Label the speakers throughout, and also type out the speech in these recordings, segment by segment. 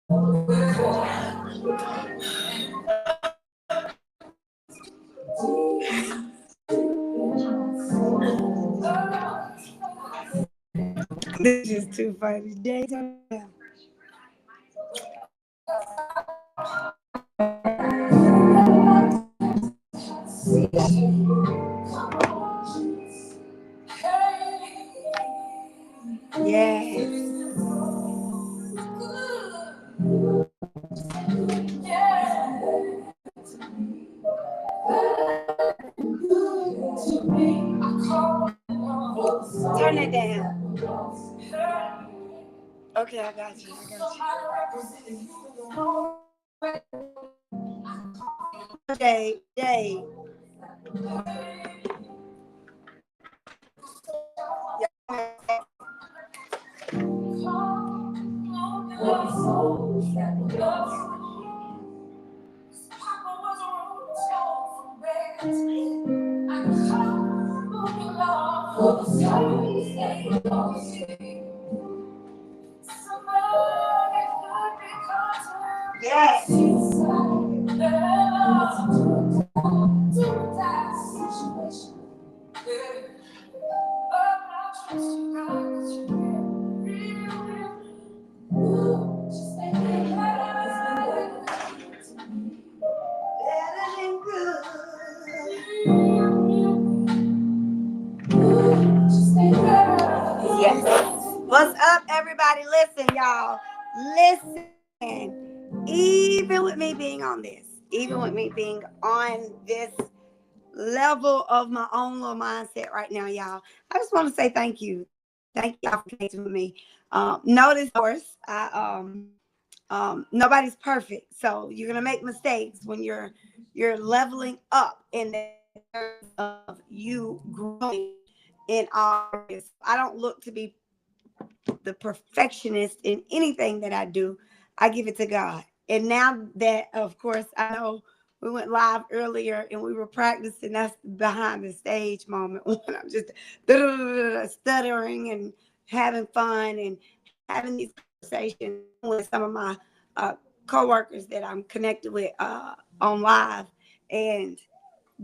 Speaker 1: This is too funny. Daytime. Yes. Turn it down. Okay, I got you. I got you. Jay. Yes. Yes. What's up, everybody? Listen, y'all. Listen. Even with me being on this, even with me being on this level of my own little mindset right now, y'all, I just want to say thank you. Thank y'all for connecting with me. Notice, of course, nobody's perfect, so you're gonna make mistakes when you're leveling up in the terms of you growing in all areas. I don't look to be the perfectionist in anything that I do. I give it to God. And now that, of course, I know we went live earlier and we were practicing. That's the behind the stage moment when I'm just stuttering and having fun and having these conversations with some of my coworkers that I'm connected with on live and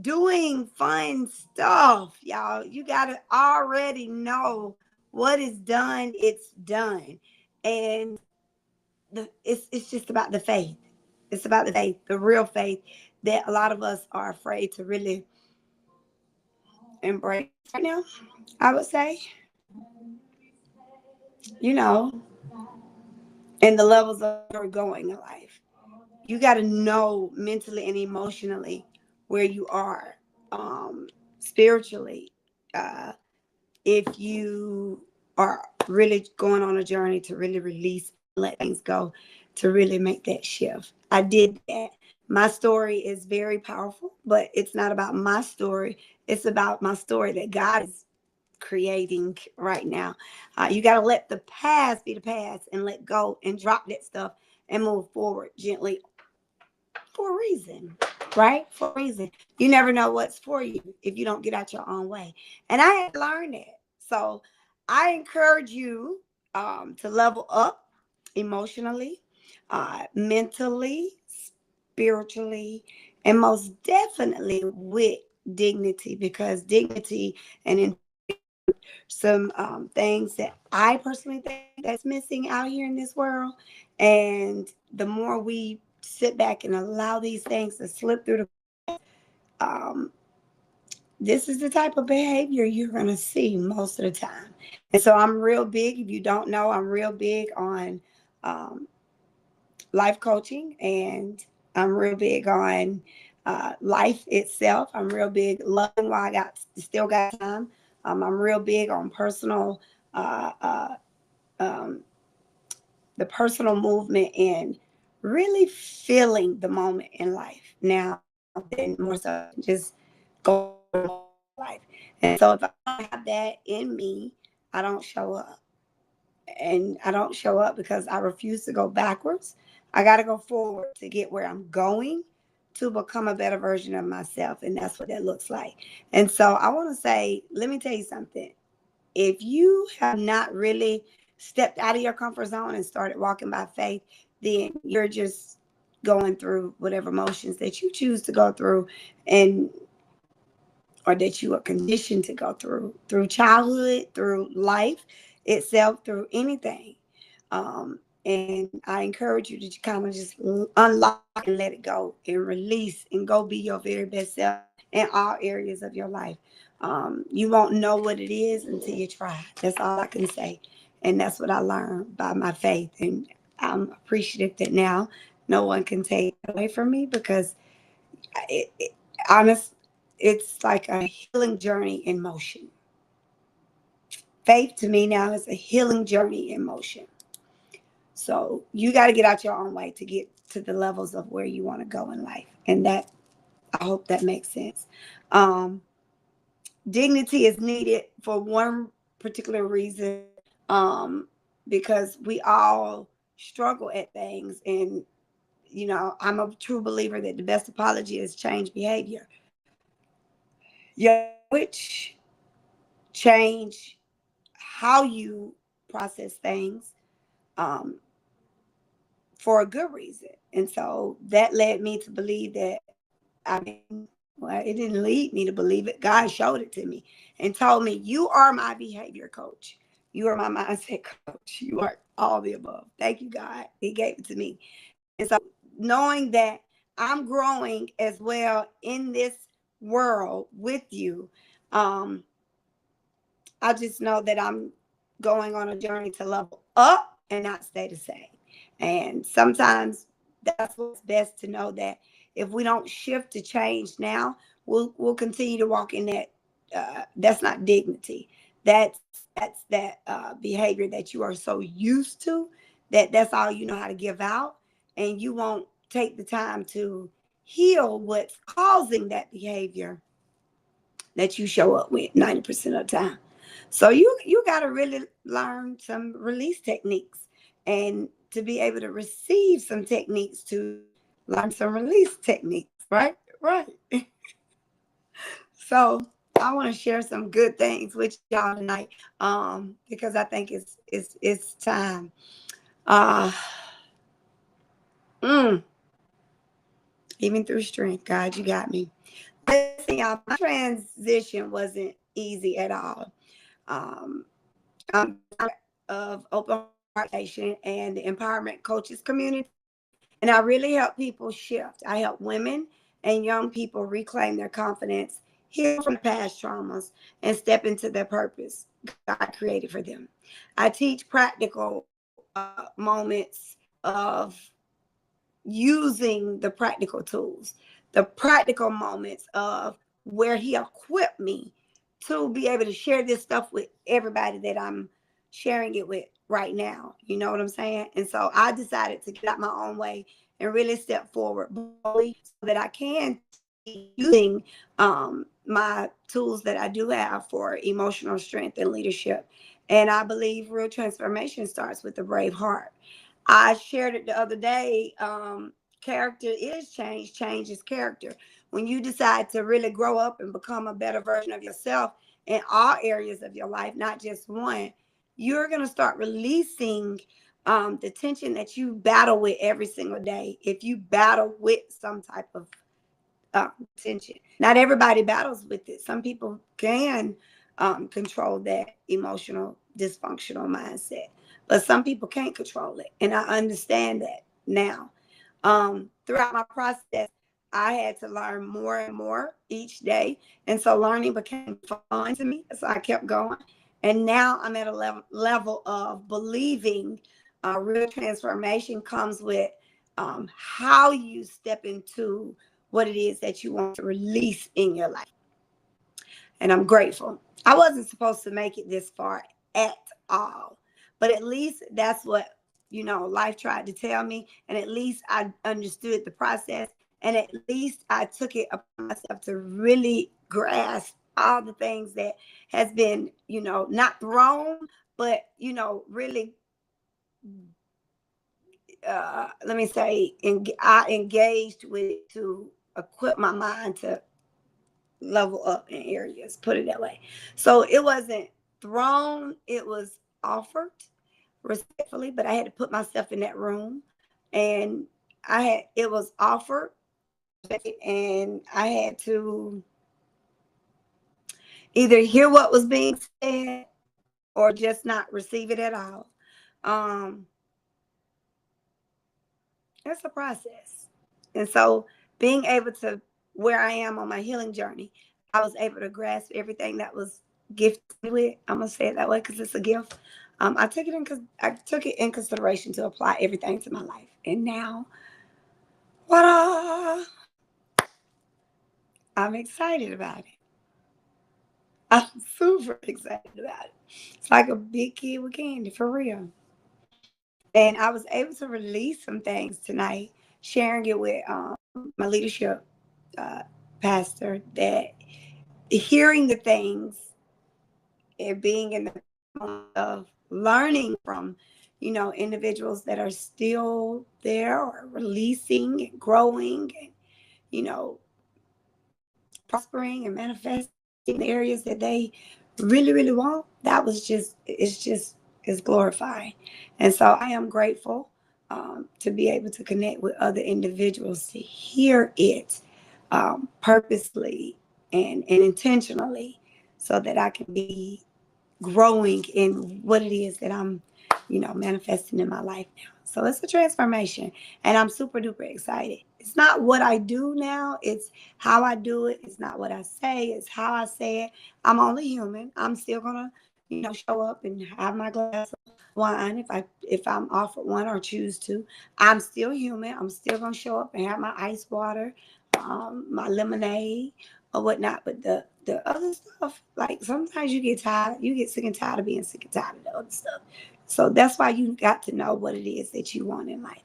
Speaker 1: doing fun stuff, y'all. You gotta already know what is done. It's done, and it's just about the faith. It's about the faith, the real faith that a lot of us are afraid to really embrace right now. I would say, you know, and the levels of where we're going in life. You got to know mentally and emotionally where you are, spiritually. Uh, if you are really going on a journey to really release and let things go, to really make that shift. I did that. My story is very powerful, but it's not about my story. It's about my story that God is creating right now. You got to let the past be the past and let go and drop that stuff and move forward gently for a reason, right? For a reason. You never know what's for you if you don't get out your own way. And I had to learn that. So I encourage you to level up emotionally, mentally, spiritually, and most definitely with dignity, because dignity and some things that I personally think that's missing out here in this world. And the more we sit back and allow these things to slip through um, this is the type of behavior you're going to see most of the time. And so I'm real big. If you don't know, I'm real big on um, life coaching, and I'm real big on life itself. I'm real big loving while I got still got time. I'm real big on uh, uh, um, the personal movement and really feeling the moment in life now than more so just go life. And so if I don't have that in me, I don't show up. And I don't show up because I refuse to go backwards. I got to go forward to get where I'm going to become a better version of myself. And that's what that looks like. And so I want to say, let me tell you something. If you have not really stepped out of your comfort zone and started walking by faith, then you're just going through whatever emotions that you choose to go through, and or that you are conditioned to go through childhood, through life itself, through anything. And I encourage you to kind of just unlock and let it go and release and go be your very best self in all areas of your life. You won't know what it is until you try. That's all I can say. And that's what I learned by my faith. And I'm appreciative that now no one can take it away from me, because it honest, it's like a healing journey in motion. Faith to me now is a healing journey in motion. So you got to get out your own way to get to the levels of where you want to go in life. And that, I hope that makes sense. Um, Dignity is needed for one particular reason, because we all struggle at things. And, I'm a true believer that the best apology is change behavior. Your language, change how you process things, um, for a good reason. And so that led me to believe that, I mean, well, it didn't lead me to believe it. God showed it to me and told me, you are my behavior coach. You are my mindset coach. You are all the above. Thank you, God. He gave it to me. And so knowing that I'm growing as well in this world with you, um, I just know that I'm going on a journey to level up and not stay the same. And sometimes that's what's best, to know that if we don't shift to change now, we'll continue to walk in that. That's not dignity. That's that behavior that you are so used to, that's all you know how to give out, and you won't take the time to heal what's causing that behavior that you show up with 90% of the time. So you got to really learn some release techniques, and to be able to receive some techniques to learn some release techniques, right? Right. So I want to share some good things with y'all tonight, because I think it's time. Uh, mm, Even through strength, God, you got me. Listen, y'all, my transition wasn't easy at all. Um, I'm of Open Heart Nation and the Empowerment Coaches community, and I really help people shift. I help women and young people reclaim their confidence, heal from past traumas, and step into their purpose God created for them. I teach practical moments of using the practical tools, the practical moments of where He equipped me to be able to share this stuff with everybody that I'm sharing it with right now. You know what I'm saying? And so I decided to get out my own way and really step forward boldly so that I can be using my tools that I do have for emotional strength and leadership. And I believe real transformation starts with a brave heart. I shared it the other day. Character is change, change is character. When you decide to really grow up and become a better version of yourself in all areas of your life, not just one, you're going to start releasing the tension that you battle with every single day. If you battle with some type of tension, not everybody battles with it. Some people can control that emotional dysfunctional mindset, but some people can't control it. And I understand that now. Throughout my process, I had to learn more and more each day. And so learning became fun to me. So I kept going. And now I'm at a level of believing real transformation comes with how you step into what it is that you want to release in your life. And I'm grateful. I wasn't supposed to make it this far at all, but at least that's what, life tried to tell me. And at least I understood the process. And at least I took it upon myself to really grasp all the things that has been, not thrown, but, really, let me say, I engaged with it to equip my mind to level up in areas, put it that way. So it wasn't thrown, it was offered. respectfully, but I had to put myself in that room, and it was offered, and I had to either hear what was being said or just not receive it at all. Um, it's a process. And so being able to, where I am on my healing journey, I was able to grasp everything that was gifted with. I'm gonna say it that way because it's a gift. I took it in consideration to apply everything to my life. And now, what I'm excited about it. I'm super excited about it. It's like a big kid with candy, for real. And I was able to release some things tonight, sharing it with my leadership uh, pastor, that hearing the things and being in the moment of learning from, individuals that are still there or releasing and growing and, you know, prospering and manifesting the areas that they really, really want. It's glorifying. And so I am grateful to be able to connect with other individuals to hear it purposely and intentionally so that I can be growing in what it is that I'm, manifesting in my life now. So it's a transformation, and I'm super duper excited. It's not what I do now, it's how I do it. It's not what I say, it's how I say it. I'm only human. I'm still gonna, show up and have my glass of wine if I'm offered one or choose to. I'm still human. I'm still gonna show up and have my ice water, my lemonade or whatnot. But the other stuff, like sometimes you get sick and tired of being sick and tired of the other stuff. So that's why you got to know what it is that you want in life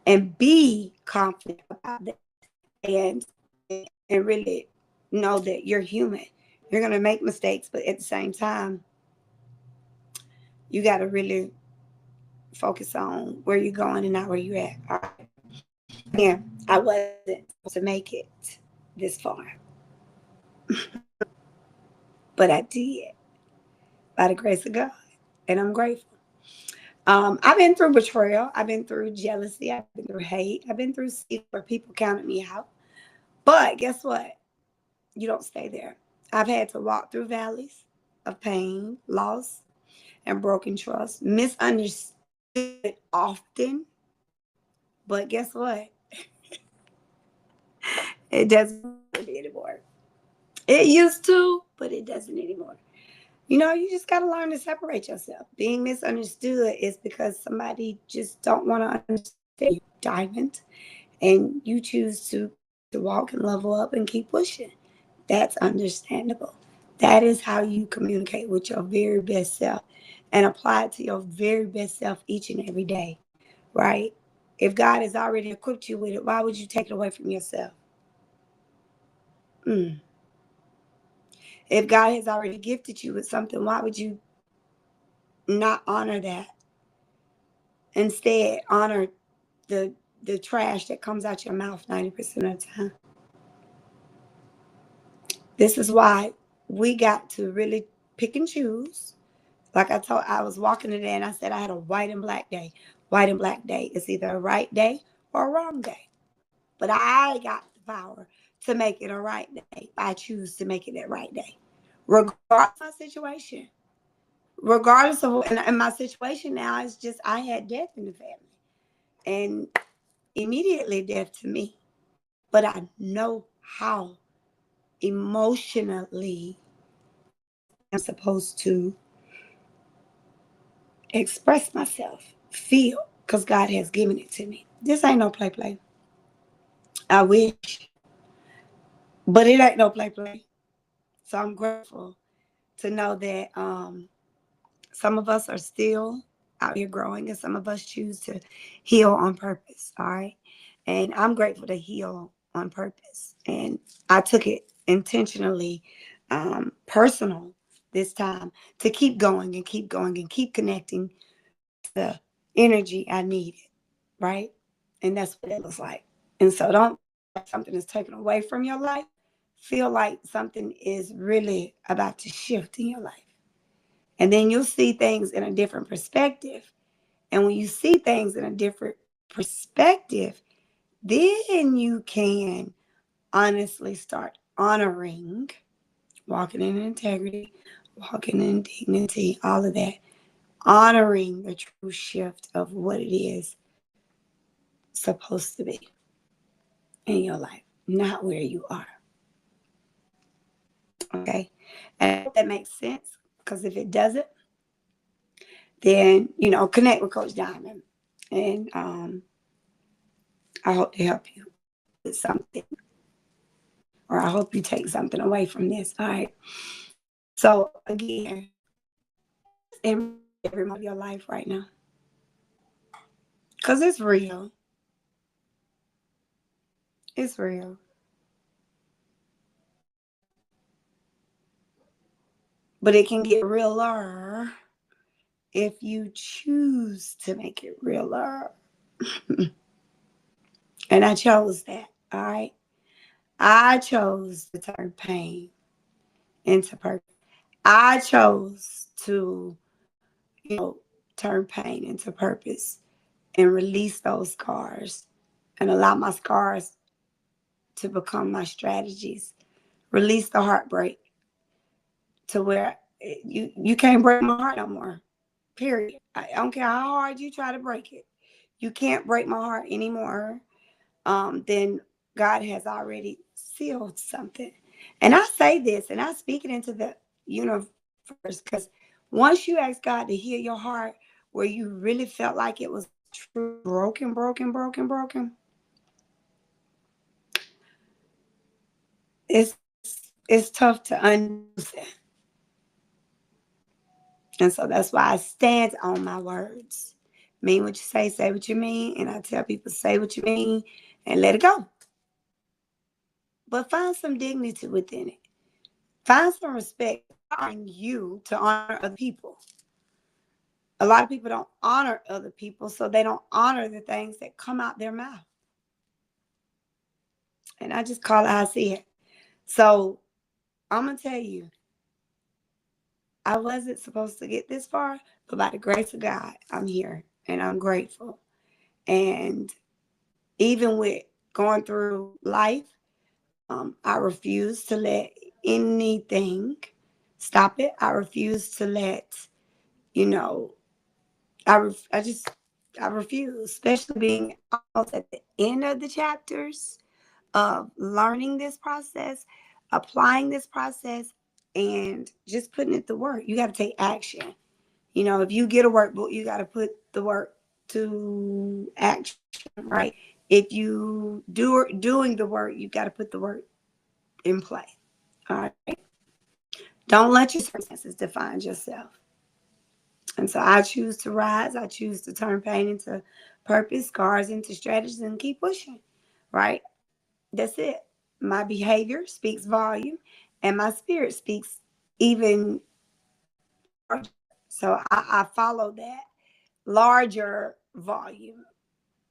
Speaker 1: and be confident about that, and and really know that you're human. You're gonna make mistakes, but at the same time, you gotta really focus on where you're going and not where you're at. All right. Again, I wasn't supposed to make it this far, but I did by the grace of God, and I'm grateful. I've been through betrayal. I've been through jealousy. I've been through hate. I've been through seasons where people counted me out. But guess what? You don't stay there. I've had to walk through valleys of pain, loss, and broken trust, misunderstood often. But guess what? It doesn't anymore. It used to, but it doesn't anymore. You just got to learn to separate yourself. Being misunderstood is because somebody just don't want to understand you, diamond, and you choose to walk and level up and keep pushing. That's understandable. That is how you communicate with your very best self and apply it to your very best self each and every day, right? If God has already equipped you with it, why would you take it away from yourself? Mm. If God has already gifted you with something, why would you not honor that? Instead, honor the the trash that comes out your mouth 90% of the time. This is why we got to really pick and choose. Like I was walking today and I said I had a white and black day. White and black day is either a right day or a wrong day. But I got the power to make it a right day. I choose to make it that right day. Regardless of my situation. Regardless of, and my situation now is just I had death in the family. And immediately death to me. But I know how emotionally I'm supposed to express myself, feel, because God has given it to me. This ain't no play play. I wish, but it ain't no play play. So I'm grateful to know that some of us are still out here growing, and some of us choose to heal on purpose. All right, and I'm grateful to heal on purpose, and I took it intentionally personal this time to keep going and keep going and keep connecting the energy I needed, right? And that's what it looks like. And so don't like something is taken away from your life. Feel like something is really about to shift in your life. And then you'll see things in a different perspective. And when you see things in a different perspective, then you can honestly start honoring, walking in integrity, walking in dignity, all of that, honoring the true shift of what it is supposed to be in your life, not where you are. Okay. And I hope that makes sense, because if it doesn't, then, connect with Coach Diamond. And I hope to help you with something, or I hope you take something away from this. All right. So, again, in every moment of your life right now, because it's real. It's real. But it can get realer if you choose to make it realer. And I chose that. All right. I chose to turn pain into purpose. I chose to, turn pain into purpose and release those scars and allow my scars to become my strategies. Release the heartbreak to where you can't break my heart no more. Period. I don't care how hard you try to break it. You can't break my heart anymore. Then God has already sealed something. And I say this, and I speak it into the universe, because once you ask God to heal your heart, where you really felt like it was true, broken, it's it's tough to undo that. And so that's why I stand on my words. Mean what you say what you mean. And I tell people, say what you mean and let it go. But find some dignity within it. Find some respect in you to honor other people. A lot of people don't honor other people, so they don't honor the things that come out their mouth. And I just call it how I see it. So I'm going to tell you, I wasn't supposed to get this far, but by the grace of God, I'm here and I'm grateful. And even with going through life, I refuse to let anything stop it. I refuse to let, you know, I refuse, especially being almost at the end of the chapters of learning this process, applying this process, and just putting it to work. You got to take action. If you get a workbook, you got to put the work to action, right? If you doing the work, you got to put the work in play. All right. Don't let your circumstances define yourself. And so I choose to rise. I choose to turn pain into purpose, scars into strategies, and keep pushing. Right? That's it. My behavior speaks volume, and my spirit speaks even larger. So I follow that larger volume,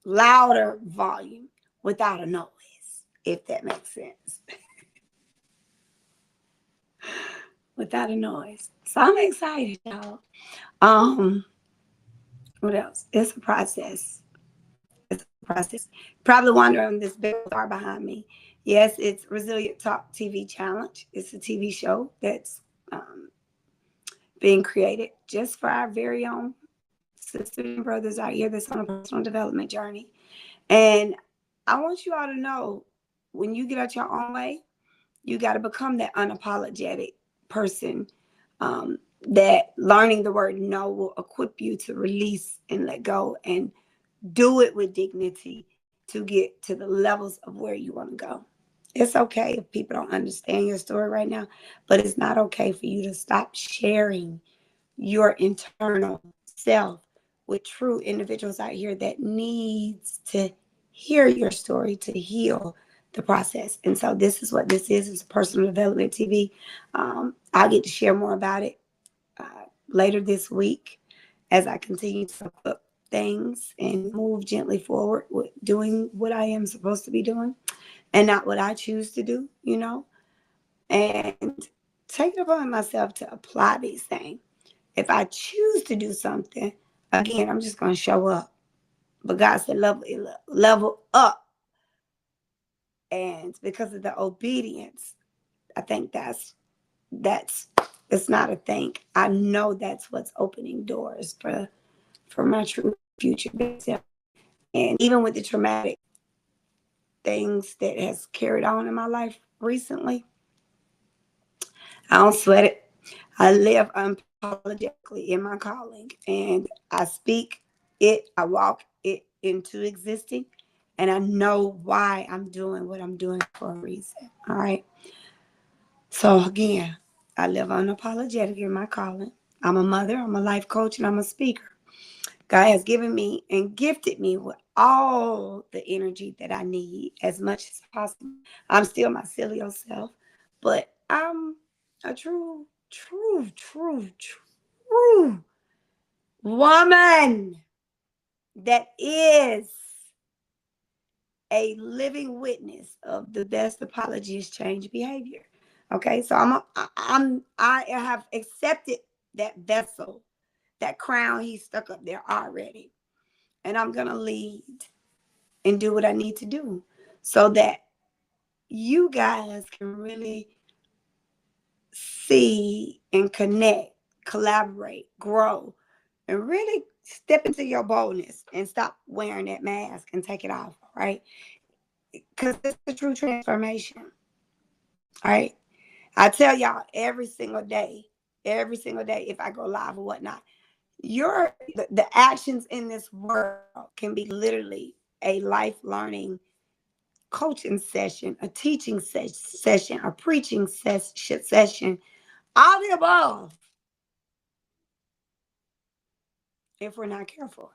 Speaker 1: louder volume without a noise, if that makes sense. Without a noise. So I'm excited, y'all. What else? It's a process. It's a process. Probably wondering this big star behind me. Yes, it's Resilient Talk TV Challenge. It's a TV show that's being created just for our very own sisters and brothers out here that's on a personal development journey. And I want you all to know, when you get out your own way, you got to become that unapologetic person, that learning the word no will equip you to release and let go and do it with dignity to get to the levels of where you want to go. It's okay if people don't understand your story right now, but it's not okay for you to stop sharing your internal self with true individuals out here that needs to hear your story to heal the process. And so this is what this is. It's a personal development TV. I'll get to share more about it later this week as I continue to cook things and move gently forward with doing what I am supposed to be doing and not what I choose to do, and take it upon myself to apply these things. If I choose to do something, Again, I'm just going to show up. But God said, level up. And because of the obedience, I think that's it's not a thing. I know that's what's opening doors for my true future self. And even with the traumatic things that has carried on in my life recently, I don't sweat it. I live unapologetically in my calling, and I speak it, I walk it into existing, and I know why I'm doing what I'm doing for a reason. All right. So again, I live unapologetic in my calling. I'm a mother, I'm a life coach, and I'm a speaker. God has given me and gifted me with all the energy that I need as much as possible. I'm still my silly old self, but I'm a true woman that is a living witness of the best apology is change behavior. Okay, so I have accepted that vessel, that crown he stuck up there already, and I'm gonna lead and do what I need to do so that you guys can really see and connect, collaborate, grow, and really step into your boldness and stop wearing that mask and take it off, right? Because it's the true transformation, right? I tell y'all every single day, if I go live or whatnot, the actions in this world can be literally a life learning coaching session, a teaching session, a preaching session, all the above, if we're not careful,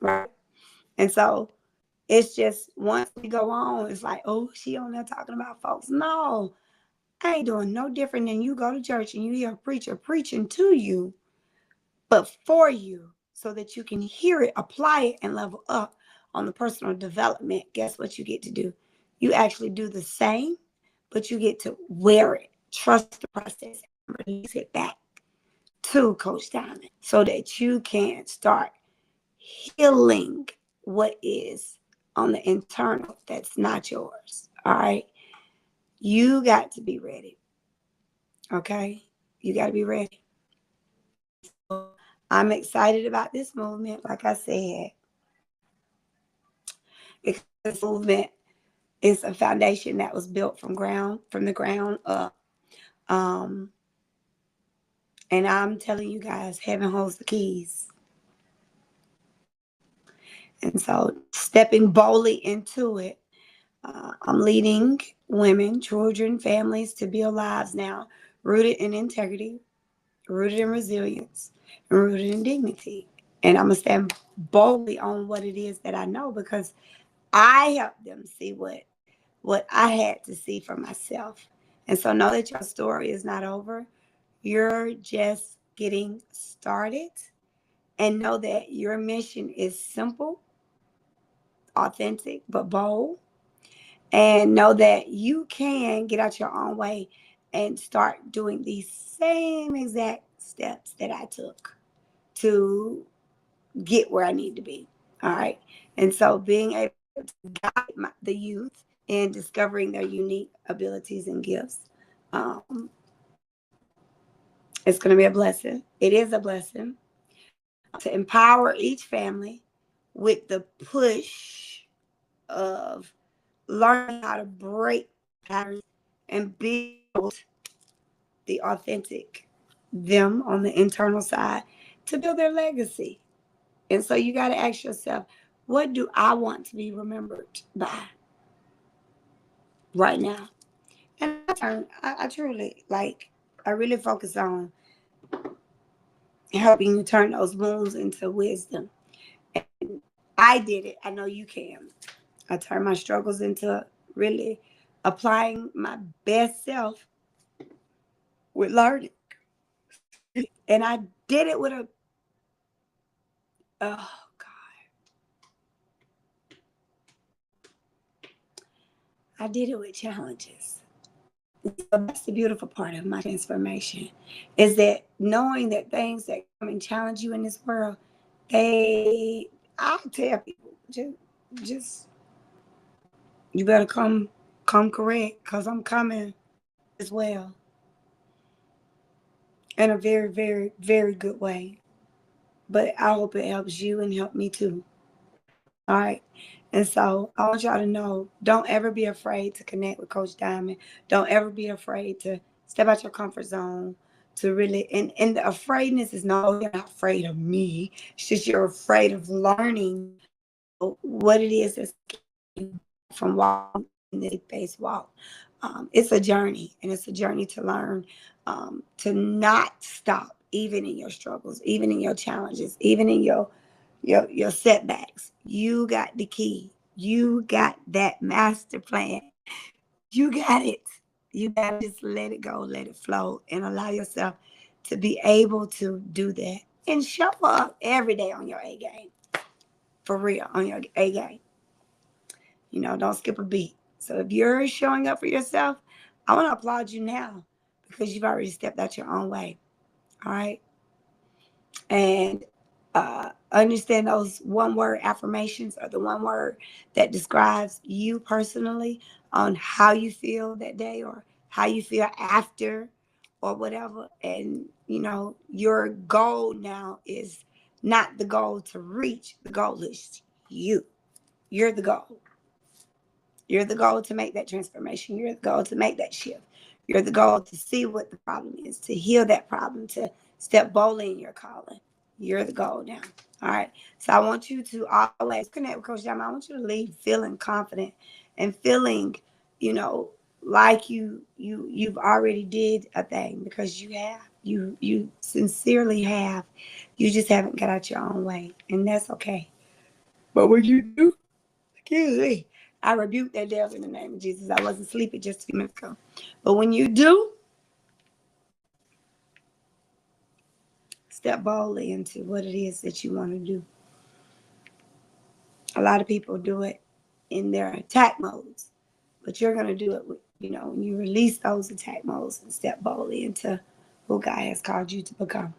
Speaker 1: right? And so it's just once we go on, it's like, oh, she on there talking about folks. No, I ain't doing no different than you go to church and you hear a preacher preaching to you, but for you, so that you can hear it, apply it, and level up on the personal development. Guess what you get to do? You actually do the same, but you get to wear it, trust the process, and release it back to Coach Diamond so that you can start healing what is on the internal that's not yours. All right. You got to be ready. Okay. You got to be ready. So I'm excited about this movement. Like I said, because this movement is a foundation that was built from the ground up. Um, and I'm telling you guys, heaven holds the keys. And so stepping boldly into it, I'm leading women, children, families to build lives now rooted in integrity, rooted in resilience, and rooted in dignity. And I'm going to stand boldly on what it is that I know, because I helped them see what I had to see for myself. And so know that your story is not over. You're just getting started. And know that your mission is simple, authentic, but bold. And know that you can get out your own way and start doing these same exact steps that I took to get where I need to be. All right. And so being able to guide the youth in discovering their unique abilities and gifts, it's going to be a blessing. It is a blessing to empower each family with the push of learning how to break patterns and build the authentic them on the internal side to build their legacy. And so you got to ask yourself, what do I want to be remembered by right now? And I truly, I really focus on helping you turn those wounds into wisdom. And I did it. I know you can. I turned my struggles into really applying my best self with learning. And I did it with oh God, I did it with challenges. So that's the beautiful part of my transformation, is that knowing that things that come and challenge you in this world, I tell people, just you better come correct, because I'm coming as well, in a very, very, very good way. But I hope it helps you and help me too. All right. And so I want y'all to know, don't ever be afraid to connect with Coach Diamond. Don't ever be afraid to step out your comfort zone, to really, and the afraidness is no, you're not afraid of me. It's just you're afraid of learning what it is that's from walking in this base walk. It's a journey, and it's a journey to learn, to not stop, even in your struggles, even in your challenges, even in your setbacks. You got the key. You got that master plan. You got it. You got to just let it go, let it flow, and allow yourself to be able to do that. And show up every day on your A game. For real, on your A game. Don't skip a beat. So if you're showing up for yourself, I want to applaud you now, because you've already stepped out your own way. All right. And understand those one word affirmations, or the one word that describes you personally, on how you feel that day, or how you feel after, or whatever. And your goal now is not the goal to reach. The goal is you. You're the goal. You're the goal to make that transformation. You're the goal to make that shift. You're the goal to see what the problem is, to heal that problem, to step boldly in your calling. You're the goal now. All right. So I want you to always connect with Coach Diamond. I want you to leave feeling confident and feeling, you know, like you've already did a thing, because you have. You sincerely have. You just haven't got out your own way. And that's okay. But when you do, excuse me, I rebuke that devil in the name of Jesus. I wasn't sleeping just a few minutes ago. But when you do, step boldly into what it is that you want to do. A lot of people do it in their attack modes, but you're going to do it when you release those attack modes and step boldly into who God has called you to become.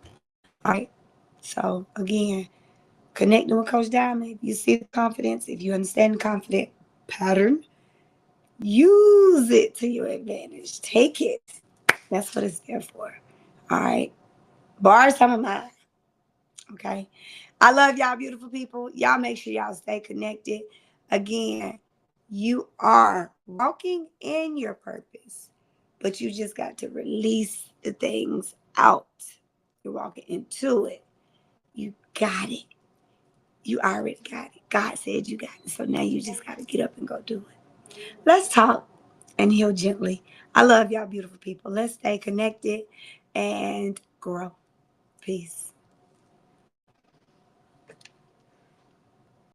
Speaker 1: All right. So again, connecting with Coach Diamond, you see the confidence, if you understand the confident pattern, use it to your advantage. Take it. That's what it's there for. All right. Borrow some of mine. Okay. I love y'all, beautiful people. Y'all make sure y'all stay connected. Again, you are walking in your purpose, but you just got to release the things out. You're walking into it. You got it. You already got it. God said you got it. So now you just got to get up and go do it. Let's talk and heal gently. I love y'all, beautiful people. Let's stay connected and grow. Peace.